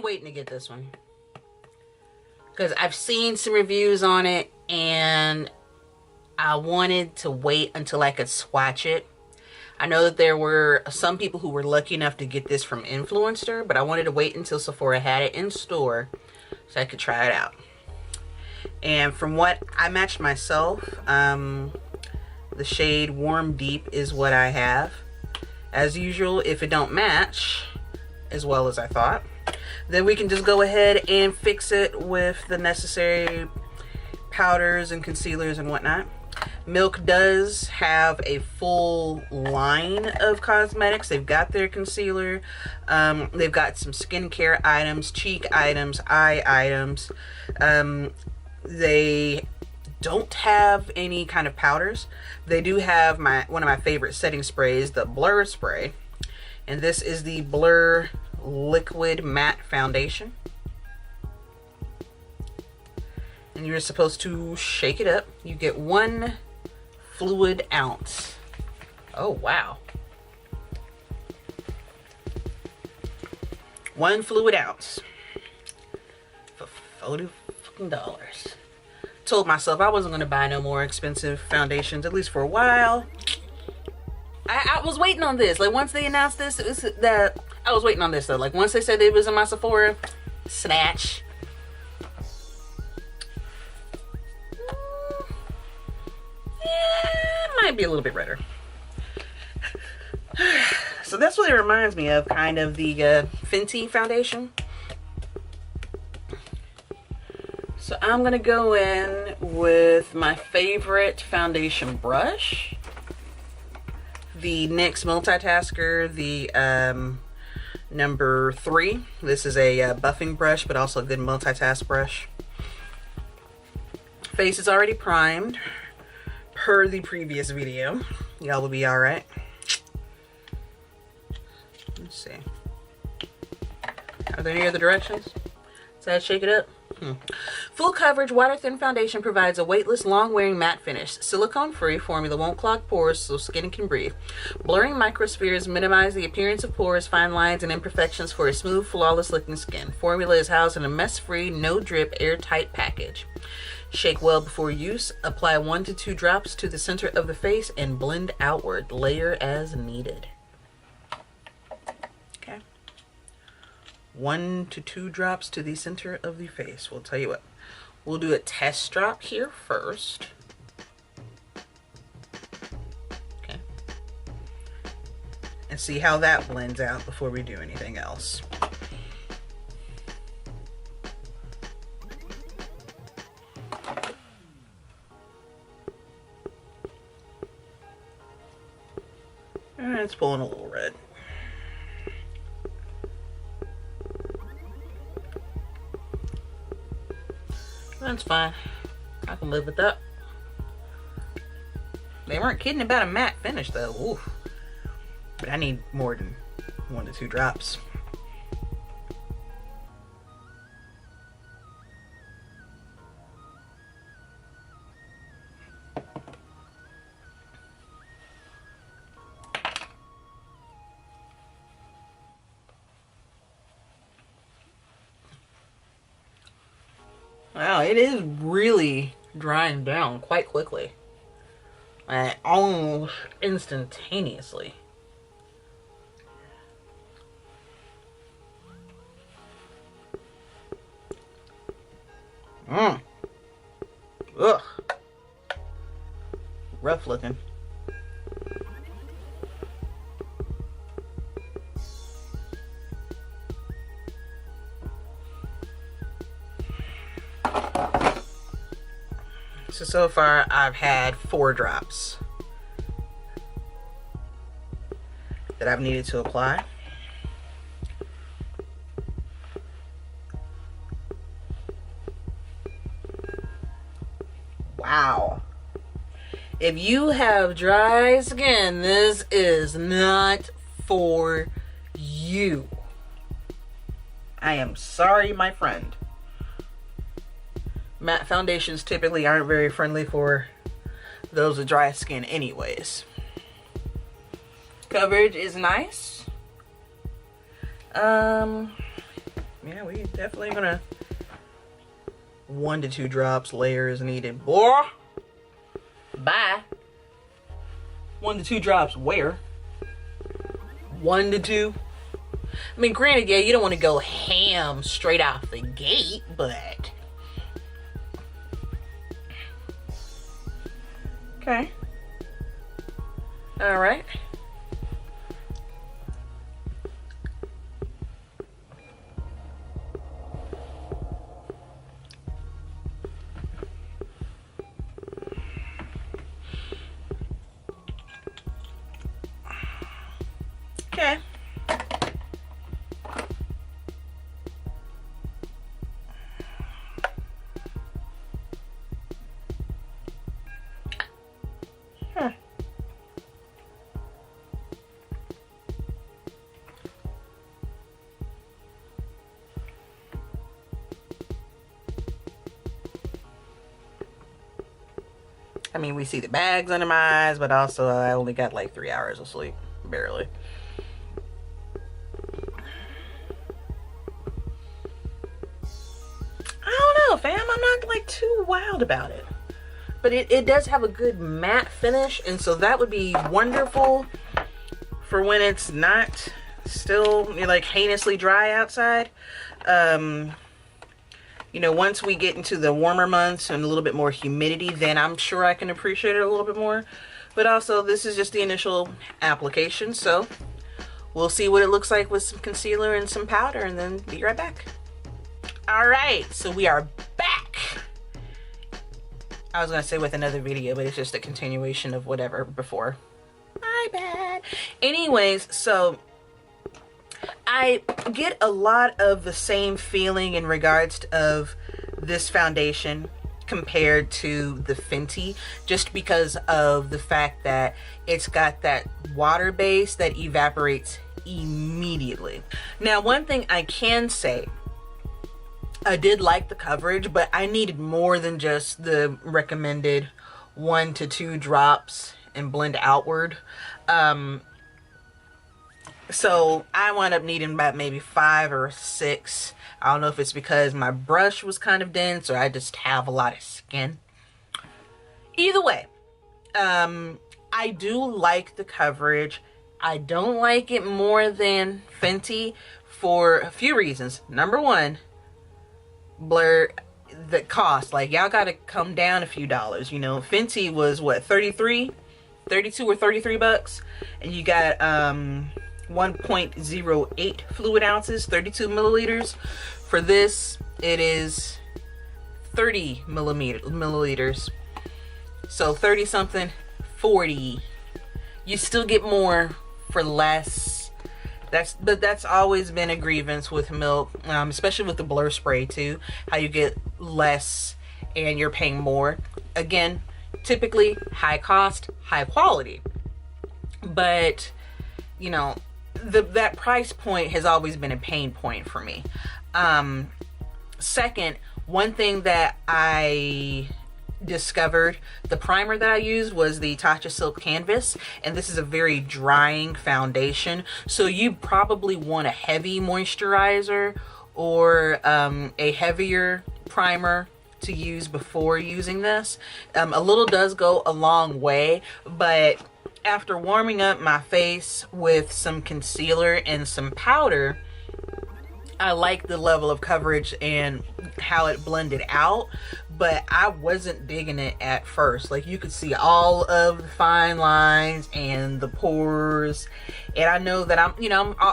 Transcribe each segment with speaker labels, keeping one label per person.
Speaker 1: waiting to get this one because I've seen some reviews on it and I wanted to wait until I could swatch it. I know that there were some people who were lucky enough to get this from Influencer, but I wanted to wait until Sephora had it in store so I could try it out. And from what I matched myself, the shade Warm Deep is what I have. As usual, if it don't match as well as I thought, then we can just go ahead and fix it with the necessary powders and concealers and whatnot. Milk does have a full line of cosmetics. They've got their concealer, they've got some skincare items, cheek items, eye items. They don't have any kind of powders. They do have one of my favorite setting sprays, the Blur spray, and this is the Blur Liquid Matte Foundation. And you're supposed to shake it up. You get 1 fluid ounce. Oh wow. 1 fluid ounce for $40 fucking. Told myself I wasn't gonna buy no more expensive foundations, at least for a while. I was waiting on this. Like once they announced this, I was waiting on this though. Like once they said it was in my Sephora, snatch. Might be a little bit redder. So that's what it reminds me of, kind of the Fenty foundation. So I'm gonna go in with my favorite foundation brush, the NYX Multitasker, the number 3. This is a buffing brush, but also a good multitask brush. Face is already primed per the previous video. Y'all will be all right. Let's see. Are there any other directions? Does that shake it up? Full coverage water thin foundation provides a weightless, long wearing matte finish. Silicone free formula won't clog pores so skin can breathe. Blurring microspheres minimize the appearance of pores, fine lines, and imperfections for a smooth, flawless looking skin. Formula is housed in a mess free, no drip, airtight package. Shake well before use. Apply 1 to 2 drops to the center of the face and blend outward. Layer as needed. Okay. 1 to 2 drops to the center of the face. We'll tell you what. We'll do a test drop here first. Okay. And see how that blends out before we do anything else. It's pulling a little red. That's fine. I can live with that. They weren't kidding about a matte finish though. Oof. But I need more than 1 to 2 drops. Wow, it is really drying down quite quickly. Almost instantaneously. Ugh. Rough looking. So far I've had 4 drops that I've needed to apply. Wow. If you have dry skin, this is not for you. I am sorry, my friend. Matte foundations typically aren't very friendly for those with dry skin anyways. Coverage is nice. Yeah, we definitely gonna 1 to 2 drops. Layer is needed. Boy, bye. 1 to 2 drops. Where? 1 to 2. I mean, granted, yeah, you don't want to go ham straight off the gate, but okay. All right. Okay. Huh. I mean, we see the bags under my eyes, but also I only got like 3 hours of sleep. Barely. I don't know, fam. I'm not like too wild about it. But it does have a good matte finish, and so that would be wonderful for when it's not still, you know, like heinously dry outside. You know, once we get into the warmer months and a little bit more humidity, then I'm sure I can appreciate it a little bit more. But also, this is just the initial application, so we'll see what it looks like with some concealer and some powder, and then be right back. All right, so we are back. I was gonna say with another video, but it's just a continuation of whatever before. My bad. Anyways, so I get a lot of the same feeling in regards of this foundation compared to the Fenty, just because of the fact that it's got that water base that evaporates immediately. Now, one thing I can say, I did like the coverage, but I needed more than just the recommended 1 to 2 drops and blend outward. So I wound up needing about maybe 5 or 6. I don't know if it's because my brush was kind of dense or I just have a lot of skin. Either way, I do like the coverage. I don't like it more than Fenty for a few reasons. Number one, blur the cost. Like, y'all gotta come down a few dollars. You know, Fenty was what, 32 or 33 bucks, and you got 1.08 fluid ounces, 32 milliliters. For this, it is 30 milliliters. So 30 something, 40. You still get more for less. That's always been a grievance with Milk, especially with the blur spray too, how you get less and you're paying more. Again, typically high cost, high quality, but you know, that price point has always been a pain point for me. Second, one thing that I discovered, the primer that I used was the Tatcha Silk Canvas, and this is a very drying foundation, so you probably want a heavy moisturizer or a heavier primer to use before using this. A little does go a long way, but after warming up my face with some concealer and some powder, I like the level of coverage and how it blended out, but I wasn't digging it at first. Like, you could see all of the fine lines and the pores, and I know that I'm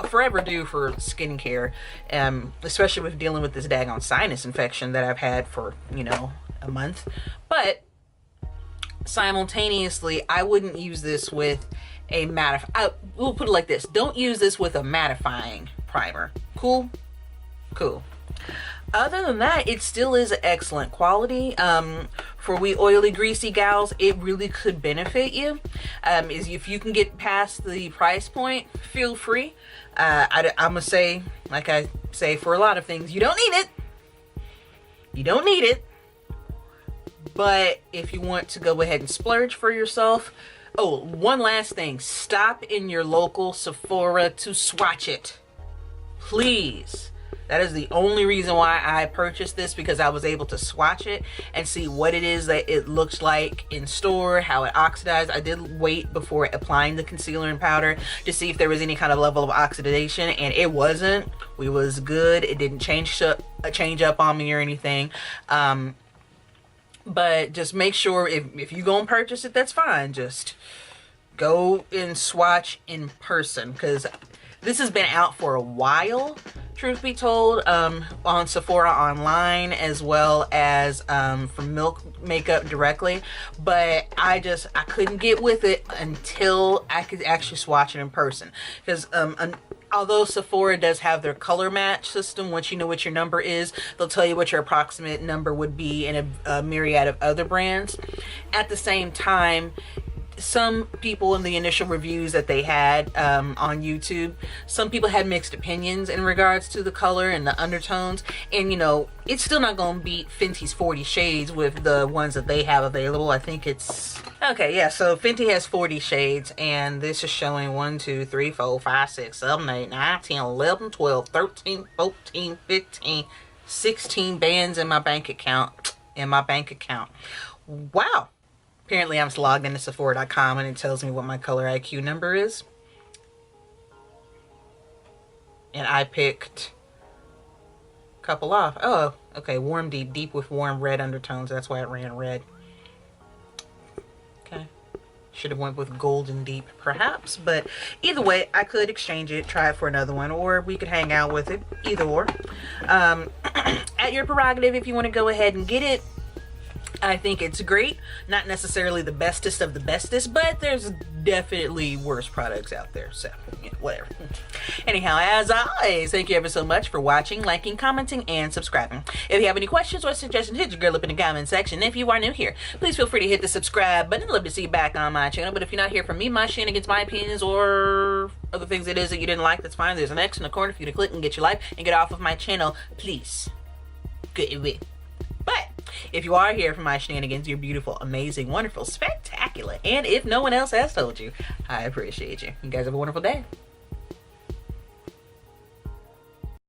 Speaker 1: forever due for skincare, especially with dealing with this daggone sinus infection that I've had for, you know, a month. But simultaneously, I wouldn't use this with a we'll put it like this: don't use this with a mattifying primer. Cool. Other than that, it still is excellent quality. For we oily, greasy gals, it really could benefit you. Is if you can get past the price point, feel free. I'm gonna say, like I say for a lot of things, you don't need it. You don't need it. But if you want to go ahead and splurge for yourself, oh, one last thing: stop in your local Sephora to swatch it, please. That is the only reason why I purchased this, because I was able to swatch it and see what it is that it looks like in store, how it oxidized. I did wait before applying the concealer and powder to see if there was any kind of level of oxidation, and it wasn't. We was good. It didn't change up on me or anything. But just make sure if you go and purchase it, that's fine. Just go and swatch in person, because this has been out for a while, truth be told, on Sephora online, as well as from Milk Makeup directly. But I couldn't get with it until I could actually swatch it in person, because although Sephora does have their color match system, once you know what your number is, they'll tell you what your approximate number would be in a myriad of other brands. At the same time, some people in the initial reviews that they had on YouTube, some people had mixed opinions in regards to the color and the undertones, and you know, it's still not going to beat Fenty's 40 shades with the ones that they have available. I think it's okay, yeah, so Fenty has 40 shades, and this is showing 1 2 3 4 5 6 7 8 9 10 11 12 13 14 15 16 bands in my bank account. Wow. Apparently I'm logged into Sephora.com and it tells me what my color IQ number is. And I picked a couple off. Oh, okay, warm deep, deep with warm red undertones. That's why it ran red. Okay. Should have went with golden deep perhaps, but either way, I could exchange it, try it for another one, or we could hang out with it. Either or. At your prerogative if you want to go ahead and get it. I think it's great. Not necessarily the bestest of the bestest, but there's definitely worse products out there. So, yeah, whatever. Anyhow, as always, thank you ever so much for watching, liking, commenting, and subscribing. If you have any questions or suggestions, hit your girl up in the comment section. If you are new here, please feel free to hit the subscribe button. I'd love to see you back on my channel. But if you're not here from me, my shenanigans, my opinions, or other things it is that you didn't like, that's fine. There's an X in the corner for you to click and get your life and get off of my channel. Please. Get away. But if you are here for my shenanigans, you're beautiful, amazing, wonderful, spectacular. And if no one else has told you, I appreciate you. You guys have a wonderful day.